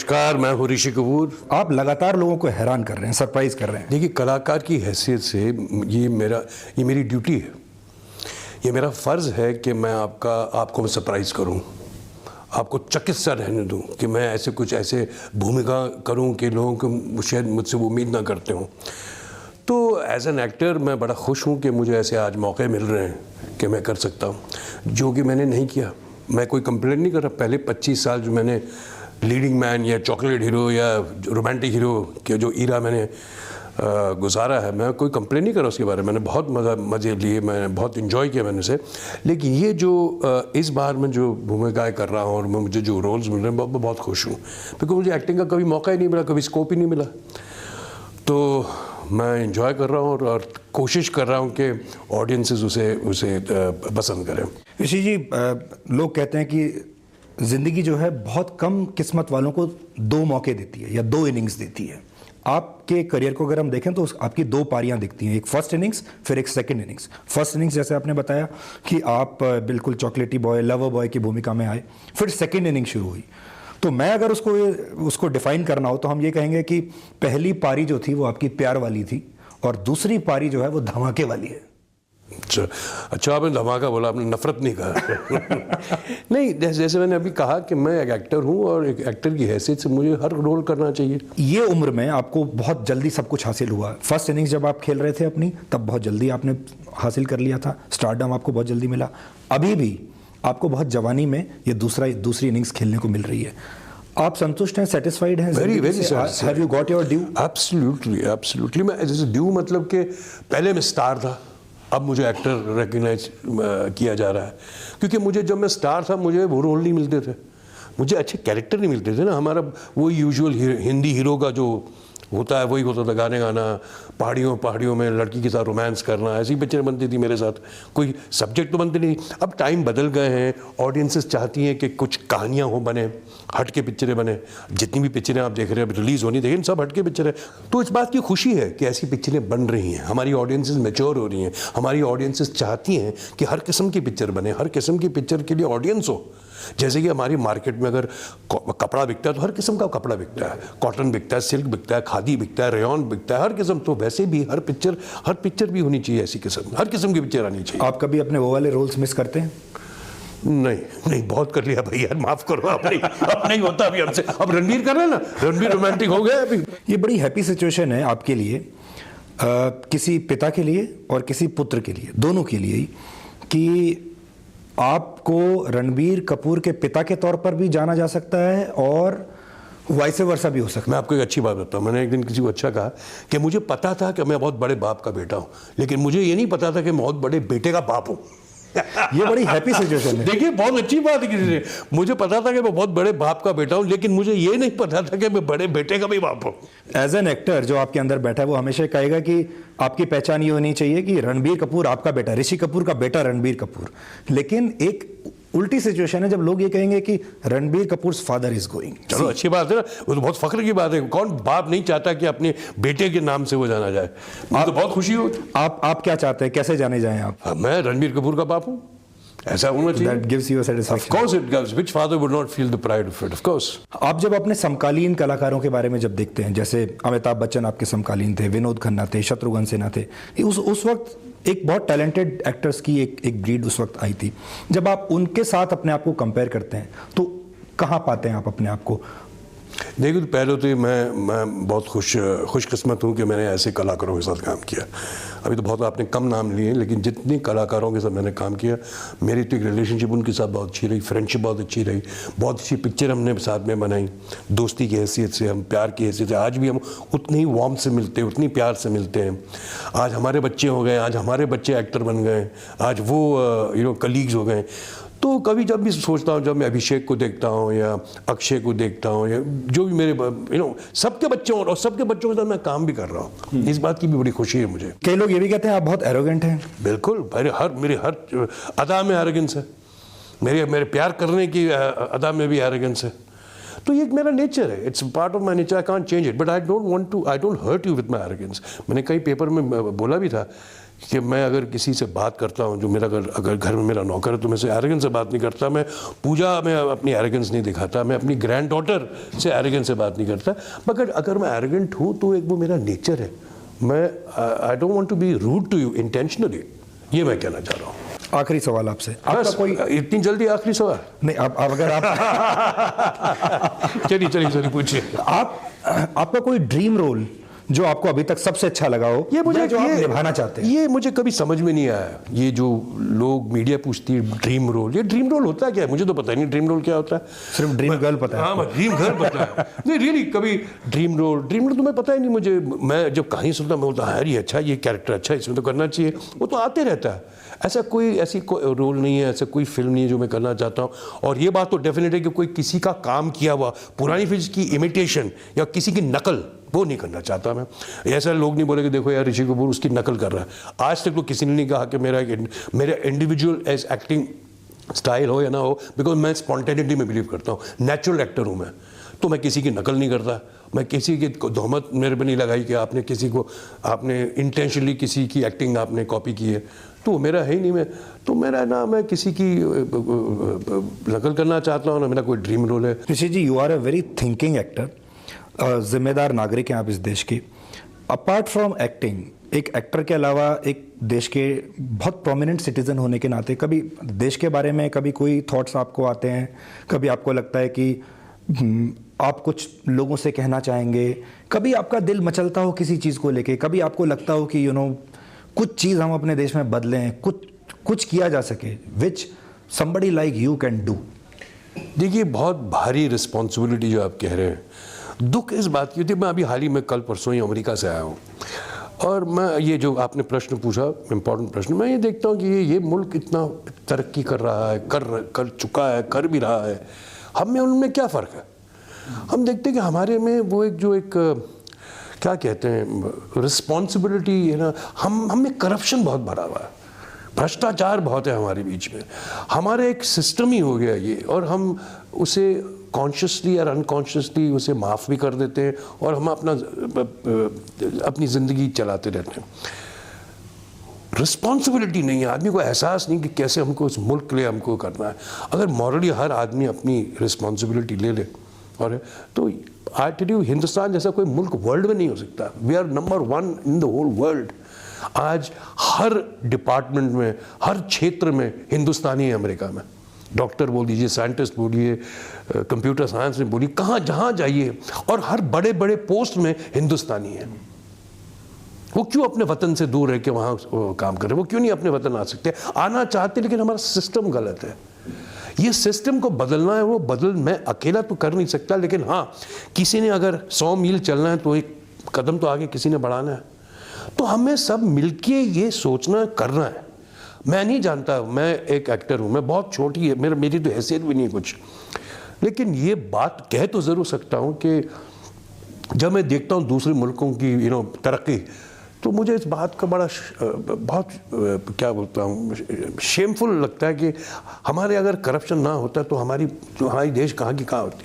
नमस्कार, मैं हूँ ऋषि कपूर। आप लगातार लोगों को हैरान कर रहे हैं, सरप्राइज कर रहे हैं। देखिए, कलाकार की हैसियत से ये मेरी ड्यूटी है, ये मेरा फ़र्ज़ है कि मैं आपको मैं सरप्राइज़ करूँ, आपको चकित सा रहने दूँ कि मैं ऐसे भूमिका करूँ कि लोगों को शायद मुझसे वो उम्मीद ना करते हों। तो एज एन एक्टर मैं बड़ा खुश हूँ कि मुझे ऐसे आज मौके मिल रहे हैं कि मैं कर सकता हूँ, जो कि मैंने नहीं किया। मैं कोई कंप्लेंट नहीं कर रहा। पहले 25 साल जो मैंने लीडिंग मैन या चॉकलेट हीरो या रोमांटिक हीरो के जो ईरा मैंने गुजारा है, मैं कोई कंप्लेन नहीं कर रहा उसके बारे में। मैंने बहुत मज़े लिए, मैंने बहुत इन्जॉय किया मैंने उसे। लेकिन ये जो इस बार मैं जो भूमिकाएँ कर रहा हूँ और मुझे जो रोल्स मिल रहे हैं, मैं बहुत खुश हूँ, क्योंकि मुझे एक्टिंग का कभी मौका ही नहीं मिला, कभी स्कोप ही नहीं मिला। तो मैं इंजॉय कर रहा हूँ और कोशिश कर रहा हूँ कि ऑडियंसेस उसे पसंद करें। ऋषि जी, लोग कहते हैं कि ज़िंदगी जो है बहुत कम किस्मत वालों को 2 मौके देती है या 2 इनिंग्स देती है। आपके करियर को अगर हम देखें तो आपकी 2 पारियां दिखती हैं, एक फर्स्ट इनिंग्स फिर एक सेकंड इनिंग्स। फर्स्ट इनिंग्स जैसे आपने बताया कि आप बिल्कुल चॉकलेटी बॉय, लवर बॉय की भूमिका में आए, फिर सेकंड इनिंग शुरू हुई। तो मैं अगर उसको डिफाइन करना हो तो हम ये कहेंगे कि पहली पारी जो थी वो आपकी प्यार वाली थी और दूसरी पारी जो है वो धमाके वाली है। अच्छा, आपने धमाका बोला, आपने नफरत नहीं कहा। नहीं, जैसे मैंने अभी कहा कि मैं एक एक्टर हूँ और एक एक्टर की हैसियत से मुझे हर रोल करना चाहिए। ये उम्र में आपको बहुत जल्दी सब कुछ हासिल हुआ। फर्स्ट इनिंग्स जब आप खेल रहे थे अपनी, तब बहुत जल्दी आपने हासिल कर लिया था, स्टारडम आपको बहुत जल्दी मिला। अभी भी आपको बहुत जवानी में ये दूसरी इनिंग्स खेलने को मिल रही है। आप संतुष्ट हैं, सेटिस्फाइड हैं? Very have you got your due? Absolutely. मैं जैसे ड्यू मतलब कि पहले मैं स्टार था, अब मुझे एक्टर रिकग्नाइज किया जा रहा है, क्योंकि मुझे जब मैं स्टार था मुझे वो रोल नहीं मिलते थे, मुझे अच्छे कैरेक्टर नहीं मिलते थे ना। हमारा वो यूजुअल हिंदी हीरो का जो होता है वही होता था, गाने गाना, पहाड़ियों में लड़की के साथ रोमांस करना, ऐसी पिक्चरें बनती थी मेरे साथ, कोई सब्जेक्ट तो बनते नहीं। अब टाइम बदल गए हैं, ऑडियंसेस चाहती हैं कि कुछ कहानियाँ हो, बने हट के पिक्चरें बने। जितनी भी पिक्चरें आप देख रहे हैं रिलीज़ होनी देखिए, सब हट के पिक्चरें। तो इस बात की खुशी है कि ऐसी पिक्चरें बन रही हैं, हमारी ऑडियंसेस मैच्योर हो रही हैं, हमारी ऑडियंसेस चाहती हैं कि हर किस्म की पिक्चर बने, हर किस्म की पिक्चर के लिए ऑडियंस हो। जैसे कि हमारी मार्केट में अगर कपड़ा बिकता है तो हर किस्म का कपड़ा बिकता है, कॉटन बिकता है, सिल्क बिकता है, खादी बिकता है, रेयॉन बिकता है, हर किस्म। तो वैसे भी हर पिक्चर भी होनी चाहिए ऐसी किस्म, हर किस्म की पिक्चर आनी चाहिए। आप कभी अपने वो वाले रोल्स मिस करते हैं? नहीं, बहुत कर लिया भाई यार, माफ करो। अब नहीं होता अभी हमसे। अब रणबीर कर रहे हैं ना, रणबीर रोमांटिक हो गया अभी। ये बड़ी हैप्पी सिचुएशन है आपके लिए, किसी पिता के लिए और किसी पुत्र के लिए, दोनों के लिए ही, कि आपको रणबीर कपूर के पिता के तौर पर भी जाना जा सकता है और वाइस वर्सा भी हो सकता है। मैं आपको एक अच्छी बात बताऊं, मैंने एक दिन किसी को अच्छा कहा कि मुझे पता था कि मैं बहुत बड़े बाप का बेटा हूं, लेकिन मुझे ये नहीं पता था कि मैं बहुत बड़े बेटे का बाप हूं। ये बड़ी हैप्पी सिचुएशन है। देखिए, बहुत अच्छी बात है। किसी ने मुझे पता था कि मैं बहुत बड़े बाप का बेटा हूं, लेकिन मुझे ये नहीं पता था कि मैं बड़े बेटे का भी बाप हूं। एज एन एक्टर जो आपके अंदर बैठा है वो हमेशा कहेगा कि आपकी पहचान ये होनी चाहिए कि रणबीर कपूर आपका बेटा, ऋषि कपूर का बेटा रणबीर कपूर। लेकिन एक उल्टी सिचुएशन है जब लोग ये कहेंगे कि Ranbir Kapoor father is going. चलो, अच्छी बात है ना, वो तो बहुत फख्र की बात है। कौन बाप नहीं चाहता कि अपने बेटे के नाम से वो जाना जाए? मुझे तो बहुत खुशी हो। आप क्या चाहते हैं, कैसे जाने जाएं आप? मैं रणबीर कपूर का बाप हूं, ऐसा होना चाहिए। That gives you a satisfaction. Of course it does. Which father would not feel the pride of it? Of course. आप जब अपने समकालीन कलाकारों के बारे में जब देखते हैं, जैसे अमिताभ बच्चन आपके समकालीन थे, विनोद खन्ना थे, शत्रुघ्न सिन्हा थे, उस वक्त एक बहुत टैलेंटेड एक्टर्स की एक ब्रीड उस वक्त आई थी। जब आप उनके साथ अपने आप को कंपेयर करते हैं तो कहाँ पाते हैं आप अपने आप को? देखिए, तो पहले तो मैं बहुत खुशकिस्मत हूँ कि मैंने ऐसे कलाकारों के साथ काम किया। अभी तो बहुत आपने कम नाम लिए, लेकिन जितने कलाकारों के साथ मैंने काम किया, मेरी तो एक रिलेशनशिप उनके साथ बहुत अच्छी रही, फ्रेंडशिप बहुत अच्छी रही, बहुत अच्छी पिक्चर हमने साथ में बनाई, दोस्ती की हैसियत से, हम प्यार की हैसियत से। आज भी हम उतनी ही वार्म से मिलते हैं, उतनी प्यार से मिलते हैं। आज हमारे बच्चे हो गए, आज हमारे बच्चे एक्टर बन गए, आज वो कलीग्स हो गए। तो कभी जब भी सोचता हूँ, जब मैं अभिषेक को देखता हूँ या अक्षय को देखता हूँ या जो भी मेरे सबके बच्चे और सबके बच्चों के साथ मैं काम भी कर रहा हूँ, इस बात की भी बड़ी खुशी है मुझे। कई लोग ये भी कहते हैं आप बहुत एरोगेंट हैं। बिल्कुल, मेरे हर अदा में एरोगेंस है, मेरे प्यार करने की अदा में भी एरोगेंस है। तो ये मेरा नेचर है, it's part of my nature, I can't change it, but I don't hurt you with my arrogance. मैंने कई पेपर में बोला भी था कि मैं अगर किसी से बात करता हूँ जो मेरा अगर घर में मेरा नौकर है तो मैं से एरोगेंस से बात नहीं करता, मैं पूजा में अपनी एरोगेंस नहीं दिखाता, मैं अपनी ग्रैंड डॉटर से एरोगेंस से बात नहीं करता। मगर अगर मैं एरोगेंट हूँ तो एक वो मेरा नेचर है। मैं I don't want to be rude to you intentionally, ये मैं कहना चाह रहा हूँ। आखिरी सवाल आपसे, आपका कोई इतनी जल्दी आखिरी सवाल? नहीं, आप अगर आप चलिए पूछिए। आपका कोई ड्रीम रोल जो आपको अभी तक सबसे अच्छा लगा हो, ये मुझे जो आप निभाना चाहते हैं? ये मुझे कभी समझ में नहीं आया। ये जो लोग मीडिया पूछती है ड्रीम रोल, ये ड्रीम रोल होता क्या है? मुझे तो पता ही नहीं ड्रीम रोल क्या होता है। सिर्फ ड्रीम गर्ल पता है? हाँ, ड्रीम गर्ल पता है। नहीं रियली, कभी ड्रीम रोल तुम्हें पता ही नहीं मुझे। मैं जब कहानी सुनता मैं बोलता हाँ यार ये अच्छा, ये कैरेक्टर अच्छा है, इसमें तो करना चाहिए। वो तो आते रहता है। ऐसी कोई रोल नहीं है, ऐसा कोई फिल्म नहीं है जो मैं करना चाहता हूँ। और ये बात तो डेफिनेट है कि कोई किसी का काम किया हुआ पुरानी फिल्म की इमिटेशन या किसी की नकल वो नहीं करना चाहता मैं। ऐसा लोग नहीं बोले कि देखो यार ऋषि कपूर उसकी नकल कर रहा है। आज तक तो किसी ने नहीं कहा कि मेरा इंडिविजुअल एज एक्टिंग स्टाइल हो या ना हो, बिकॉज मैं स्पॉन्टेनिटी में बिलीव करता हूँ। नेचुरल एक्टर हूँ मैं, तो मैं किसी की नकल नहीं करता। मैं किसी की तोहमत मेरे पे नहीं लगाई कि आपने इंटेंशनली किसी की एक्टिंग आपने कॉपी की है, तो मेरा है ही नहीं। मैं किसी की नकल करना चाहता हूँ ना मेरा कोई ड्रीम रोल है। Rishi ji, you are a very thinking actor, जिम्मेदार नागरिक हैं आप इस देश की। अपार्ट फ्रॉम एक्टिंग, एक एक्टर के अलावा एक देश के बहुत प्रोमिनेंट सिटीजन होने के नाते कभी देश के बारे में कभी कोई थॉट्स आपको आते हैं? कभी आपको लगता है कि आप कुछ लोगों से कहना चाहेंगे? कभी आपका दिल मचलता हो किसी चीज़ को लेके? कभी आपको लगता हो कि कुछ चीज़ हम अपने देश में बदलें, कुछ किया जा सके, विच somebody like you can do? देखिए, बहुत भारी रिस्पॉन्सिबिलिटी जो आप कह रहे हैं, दुख इस बात की होती है। मैं अभी हाल ही में कल परसों ही अमेरिका से आया हूँ, और मैं ये जो आपने प्रश्न पूछा, इम्पोर्टेंट प्रश्न, मैं ये देखता हूँ कि ये मुल्क इतना तरक्की कर रहा है, कर चुका है, कर भी रहा है। हम में उनमें क्या फ़र्क है? हम देखते हैं कि हमारे में वो एक क्या कहते हैं रिस्पॉन्सिबिलिटी है ना, हम में करप्शन बहुत भरा हुआ है, भ्रष्टाचार बहुत है हमारे बीच में। हमारे एक सिस्टम ही हो गया ये, और हम उसे कॉन्शियसली और अनकॉन्शियसली उसे माफ़ भी कर देते हैं, और हम अपनी ज़िंदगी चलाते रहते हैं। रिस्पॉन्सिबिलिटी नहीं है, आदमी को एहसास नहीं कि कैसे हमको उस मुल्क के लिए हमको करना है। अगर मॉरली हर आदमी अपनी रिस्पॉन्सिबिलिटी ले ले, और तो आई टेल यू, हिंदुस्तान जैसा कोई मुल्क वर्ल्ड में नहीं हो सकता। We are number 1 in the whole world. आज हर डिपार्टमेंट में, हर क्षेत्र में हिंदुस्तानी है अमेरिका में। डॉक्टर बोल दीजिए, साइंटिस्ट बोलिए, कंप्यूटर साइंस में बोलिए, जहाँ जाइए, और हर बड़े बड़े पोस्ट में हिंदुस्तानी है। वो क्यों अपने वतन से दूर रह के वहाँ काम कर रहे? वो क्यों नहीं अपने वतन आ सकते? आना चाहते, लेकिन हमारा सिस्टम गलत है। ये सिस्टम को बदलना है, वो मैं अकेला तो कर नहीं सकता, लेकिन हाँ, किसी ने अगर 100 मील चलना है तो एक कदम तो आगे किसी ने बढ़ाना है। तो हमें सब मिलके ये सोचना करना है। मैं नहीं जानता, मैं एक एक्टर हूँ, मैं बहुत छोटी है, मेरी तो हैसियत भी नहीं कुछ, लेकिन ये बात कह तो ज़रूर सकता हूँ कि जब मैं देखता हूँ दूसरे मुल्कों की तरक्की, तो मुझे इस बात का बहुत क्या बोलता हूँ, शेमफुल लगता है कि हमारे अगर करप्शन ना होता तो हमारी देश कहाँ की कहाँ होती।